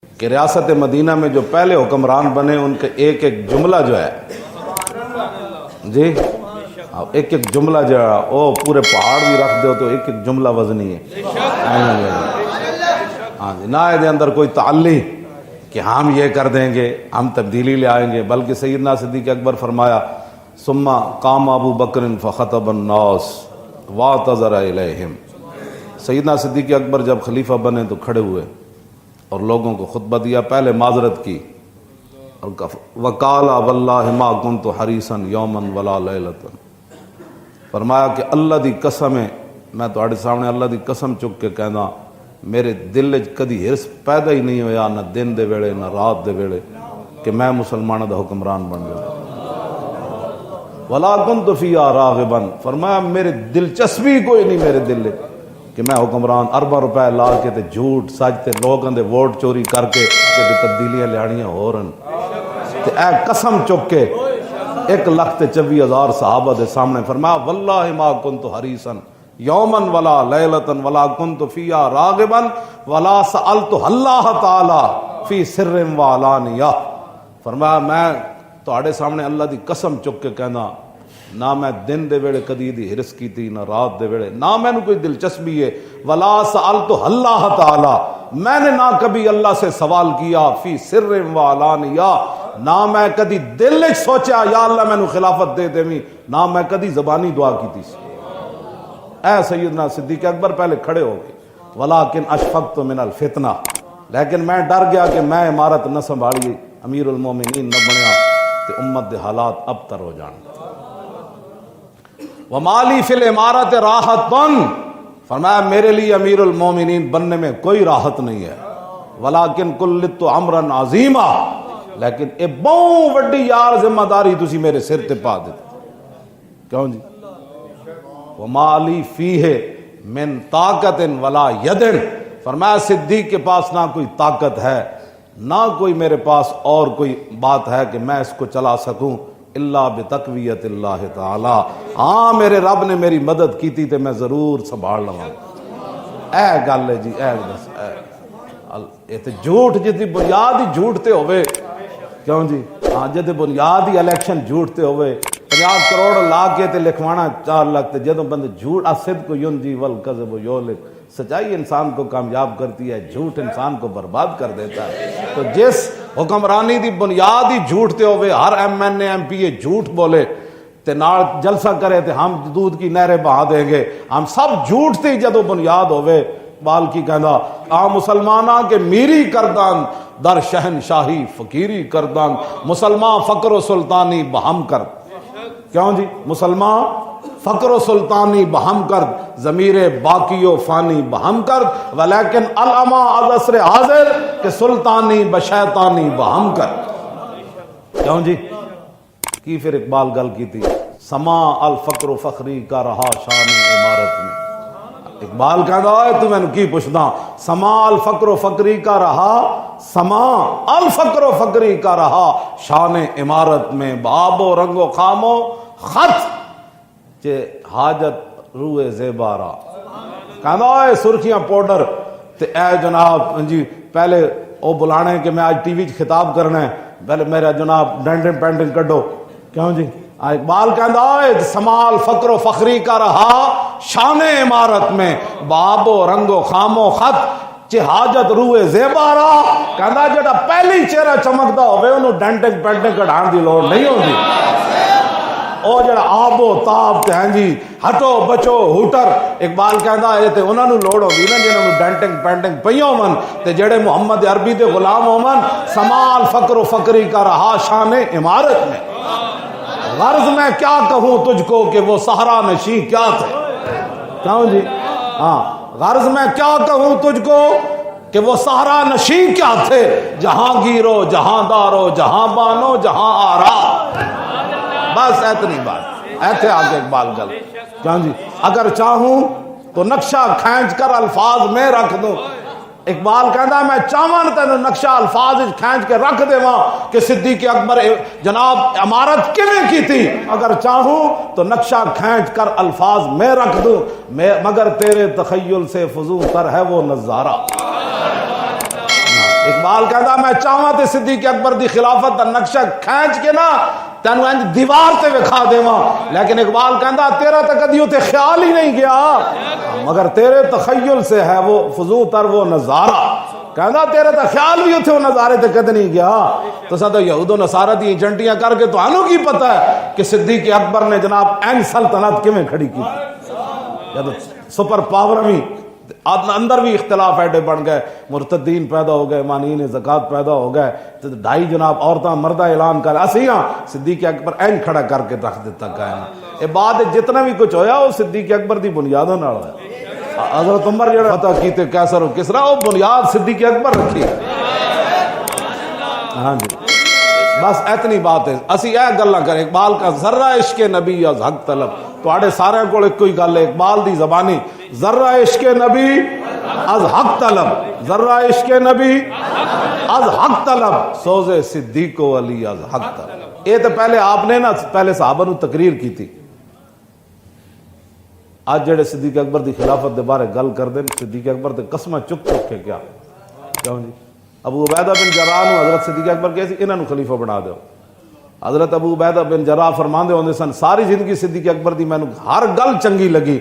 کہ ریاست مدینہ میں جو پہلے حکمران بنے ان کے ایک ایک جملہ جو ہے جی ایک ایک جملہ جو ہے وہ پورے پہاڑ بھی رکھ دو تو ایک ایک جملہ وزنی ہے. ہاں جی، نہ دے اندر کوئی تعلی کہ ہم یہ کر دیں گے، ہم تبدیلی لے آئیں گے، بلکہ سیدنا صدیق اکبر فرمایا ثم قام ابو بکر فخطب الناس واعتذر الیہم. سیدنا صدیق اکبر جب خلیفہ بنے تو کھڑے ہوئے اور لوگوں کو خطبہ دیا، پہلے معذرت کی اور وقال واللہ ما کنت حریصا یوما ولا لیلۃ. فرمایا کہ اللہ دی قسم ہے، میں تہاڈے سامنے اللہ دی قسم چک کے کہنا میرے دل وچ کدی ہرس پیدا ہی نہیں ہویا، نہ دن دے ویلے نہ رات دے ویلے، کہ میں مسلمانوں دا حکمران بن جاؤں. ولا کنت فیہا راغبا، فرمایا میرے دلچسپی کوئی نہیں میرے دل وچ کہ میں حکمران ارباں روپے لا کے تے جھوٹ سچ تے لوگوں دے ووٹ چوری کر کے تے تبدیلیاں لیاڑیاں ہو رہن. تے اے قسم چک کے 1,24,000 صحابہ دے سامنے فرمایا واللہ ما کنت حریصا یوما ولا لیلۃ ولا کنت فیہا راغبا ولا سألت اللہ تعالی فی سر و علانیہ. فرمایا میں تہاڈے سامنے اللہ دی قسم چک کے کہنا نہ میں دن دے ویلے کدی دی ہرس کیتی نہ رات دے ویلے، نہ میں نے کوئی دلچسپی ہے. ولا سألت اللہ تعالی، میں نے نہ کبھی اللہ سے سوال کیا فی سر و علانیہ، نہ میں کدی دل وچ سوچا یا اللہ میں نے خلافت دے دیویں، نہ میں کدی زبانی دعا کیتی سی. اے سیدنا صدیق اکبر پہلے کھڑے ہو گئے ولیکن اشفقت من الفتنہ، لیکن میں ڈر گیا کہ میں عمارت نہ سنبھالی امیر المومنین نہ بنیا کہ امت دے حالات ابتر ہو جان. ومالی فی الامارت راحت، فرمایا میرے لیے امیر المومنین بننے میں کوئی راحت نہیں ہے. ولیکن کلت امرا عظیما، لیکن اے بہت وڈی یار ذمہ داری تسی میرے سر تے پا دیتے. کیوں جی؟ ومالی فیہ من طاقت ولا ید، فرمایا صدیق کے پاس نہ کوئی طاقت ہے نہ کوئی میرے پاس اور کوئی بات ہے کہ میں اس کو چلا سکوں الا بتقویت اللہ تعالی. ہاں میرے رب نے میری مدد کی تھی تے میں ضرور سنبھال لواں. اے گل ہے جی، اے دس اے تے جھوٹ جدی بنیاد ہی جھوٹ تے ہوئے. کیوں جی؟ ہاں جدی بنیاد ہی الیکشن جھوٹ تے ہوئے، 50 کروڑ لا کے تے لکھوانا 4 لاکھ تے جدوں بندے جھوٹ الصدق ینجی والکذب یہلک، سچائی انسان کو کامیاب کرتی ہے، جھوٹ انسان کو برباد کر دیتا ہے. تو جس حکمرانی دی بنیاد ہی جھوٹ تے ہوئے، ہر M N A M P A جھوٹ بولے تے نال جلسہ کرے تے ہم دودھ کی نہریں بہا دیں گے، ہم سب جھوٹ تے جدوں بنیاد ہوئے. بال کی کہندا آ مسلمانہ کے میری کردان در شہنشاہی فقیری کردان، مسلمان فقر و سلطانی بہم کر. کیوں جی؟ مسلمان فقر و سلطانی بہم کر، ضمیر باقی و فانی بہم کر، ولیکن علما از عصر حاضر کہ سلطانی بشیطانی بہم کر. کیوں جی؟ کی پھر اقبال گل کی تھی سما الفقر و فخری کا رہا شان عمارت میں. اقبال کہتا ہے تو میں نے کی پوچھنا، سما الفقر و فقری کا رہا، سما الفقر و فقری کا رہا شان عمارت میں، باب و رنگ و خام و خط چے حاجت روئے زیبارا. کہتا ہے سرخیاں پاؤڈر تے اے جناب جی پہلے او بلانے کہ میں آج ٹی وی خطاب کرنا ہے، پہلے میرا جناب ڈینڈنگ پینڈنگ کڈو. کیوں جی؟ اقبال کہتا ہے سمال فقر و فخری کا رہا شان عمارت میں، باب و رنگ و خام و خط چے حاجت روئے زیبارا. کہتا جڑا پہلی چہرہ چمکدا ہوئے انہوں ڈینٹنگ پینٹنگ کڑھان دی لوڑ نہیں ہوندی. او جڑا آب و تاب تے ہیں جی ہٹو بچو ہوٹر، اقبال کہندا ہے تے انہاں نوں لوڑ ہوندی نا جنہاں نوں ڈینٹنگ پینٹنگ پئی ہون تے جڑے محمد عربی دے غلام ہون. سمال فقر و فقری کا رہا شان عمارت میں، غرض میں کیا کہوں تجھ کو کہ وہ صحرا نشی کیا تھے. کیوں جی؟ ہاں غرض میں کیا کہوں تجھ کو کہ وہ صحرا نشی کیا تھے، جہاں گیرو جہاں دارو جہاں بانو جہاں آرا. بس اتنی بات، ایتھے آگے اقبال گل. کیوں جی؟ اگر چاہوں تو نقشہ کھینچ کر الفاظ میں رکھ دوں. اقبال کہندا میں چاہواں تینوں نقشہ الفاظ کھینچ کے رکھ دیواں کہ صدیق اکبر جناب عمارت کیویں کی تھی. اگر چاہوں تو نقشہ کھینچ کر الفاظ میں رکھ دوں، مگر تیرے تخیل سے فضول تر ہے وہ نظارہ. اقبال کہتا میں چاہواں تے صدیق اکبر دی خلافت دا نقشہ کھینچ کے نا تینوں انج دیوار تے وکھا دیواں، لیکن اقبال کہتا تیرا تے کدی تے خیال ہی نہیں گیا، مگر تیرے تخیل سے ہے وہ فضو تر وہ نظارہ، کہتا تیرے تے خیال بھی اتنے وہ نظارے تے کد نہیں گیا۔ تو سا تو یہود و نصارہ دی ایجنٹیاں کر کے تو آنوں کی پتہ ہے کہ صدیق اکبر نے جناب این سلطنت کیویں کھڑی کی، جب سپر پاور بھی اندر بھی اختلاف ایڈے بن گئے، مرتدین پیدا ہو گئے، مانعین زکوٰۃ پیدا ہو گئے، تو ڈھائی جناب عورتاں مردہ اعلان کر اسیاں صدیق اکبر این کھڑا کر کے رکھ دیتا قائم۔ اے بعد جتنا بھی کچھ ہویا وہ صدیق اکبر دی بنیادوں نال ہویا۔ حضرت عمر جڑا فتح کیتے قیصر و کسریٰ وہ بنیاد صدیق اکبر رکھی۔ ہاں جی بس اتنی بات ہے، اسی اے گلاں کریں۔ اقبال کا ذرہ عشق نبی از حق طلب، تواڈے سارے کول ایک ہی گل ہے اقبال دی زبانی، ذرہ عشق نبی از حق طلب، ذرہ عشق نبی از حق طلب، سوز صدیق و علی از حق طلب۔ یہ تو پہلے آپ نے نا پہلے صحابہ نو تقریر کی تھی، آج جڑے صدیق اکبر دی خلافت دے بارے گل کر دیں، صدیق اکبر تے قسمہ چک چک کے کیا کیوں جی ابو عبیدہ بن جراح نو حضرت صدیق اکبر کہے سی انہاں نو خلیفہ بنا دیو۔ حضرت ابو عبیدہ بن جراح فرماندے ہوندے سن ساری زندگی صدیق اکبر دی مینوں ہر گل چنگی لگی،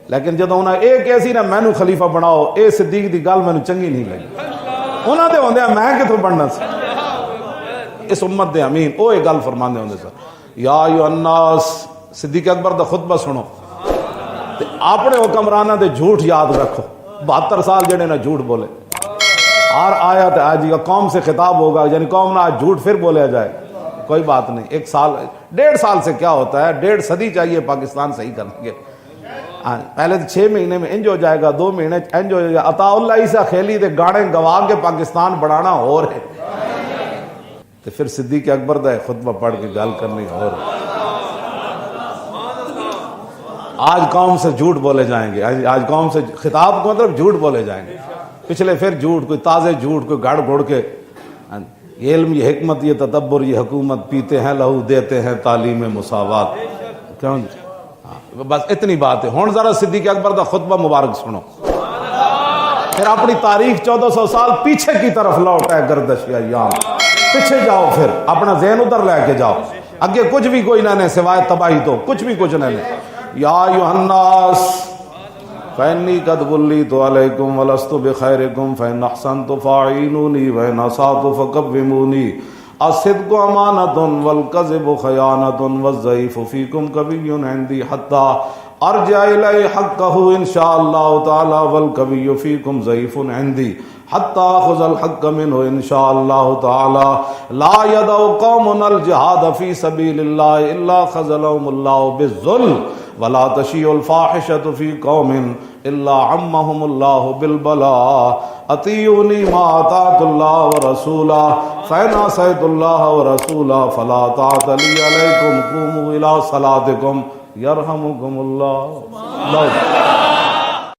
لیکن جدوں انہاں اے کہے سی نا مینوں خلیفہ بناؤ، اے صدیق دی گل مینوں چنگی نہیں لگی، انہاں دے ہوندے میں کتھوں بننا سی اس امت دے امین، او اے گل فرماندے ہوندے سن یا ایھا الناس، صدیق اکبر دا خطبہ سنو تے اپنے حکمراناں دے جھوٹ یاد رکھو، 72 سال جڑے نا جھوٹ بولے، ہر آیت آج قوم سے خطاب ہوگا، یعنی قوم نہ آج جھوٹ پھر بولیا جائے، کوئی بات نہیں، 1 سال 1.5 سال سے کیا ہوتا ہے، 1.5 صدی چاہیے پاکستان صحیح کرنے کے، پہلے تو 6 مہینے میں انج ہو جائے گا، 2 مہینے انج ہو جائے گا، عطا اللہ عیسیٰ خیلی دے گاڑے گوا کے پاکستان بڑھانا ہو رہے، تو پھر صدیق اکبر دا خطبہ پڑھ کے گل کرنی ہو رہی۔ آج قوم سے جھوٹ بولے جائیں گے، آج قوم سے خطاب کو مطلب جھوٹ بولے جائیں گے، پچھلے پھر جھوٹ، کوئی تازے جھوٹ، کوئی گڑ گھڑ کے، یہ علم، یہ حکمت، یہ تدبر، یہ حکومت، پیتے ہیں لہو دیتے ہیں تعلیم مساوات، کیوں بس اتنی بات ہے۔ ہن ذرا صدیق اکبر دا خطبہ مبارک سنو، پھر اپنی تاریخ 1400 سال پیچھے کی طرف لوٹ ہے، گردش ایام پیچھے جاؤ، پھر اپنا ذہن ادھر لے کے جاؤ، اگے کچھ بھی کوئی نہ سوائے تباہی، تو کچھ بھی کچھ نہیں۔ یا ایھا الناس فإنی قد وليت علیکم ولست بخیرکم فإن احسنت فاعینونی وإن اسأت فقومونی، الصدق امانۃ والکذب خیانۃ والضعیف فیکم قوی عندی حتی ارجع الی حقہ ان شاء اللہ تعالی والقوی فیکم ضعیف عندی حتی اخذ الحق منہ ان شاء اللہ تعالی لا یدع قوم الجہاد فی سبیل اللہ الا خذلهم اللہ بالذل ولا تشیع الفاحشۃ فی قوم الا عمهم اللہ بالبلاء اطیعونی ما اطعت اللہ ورسولہ فإن عصیت اللہ ورسولہ فلا طاعۃ لی علیکم قوموا الی صلاتکم یرحمکم اللہ۔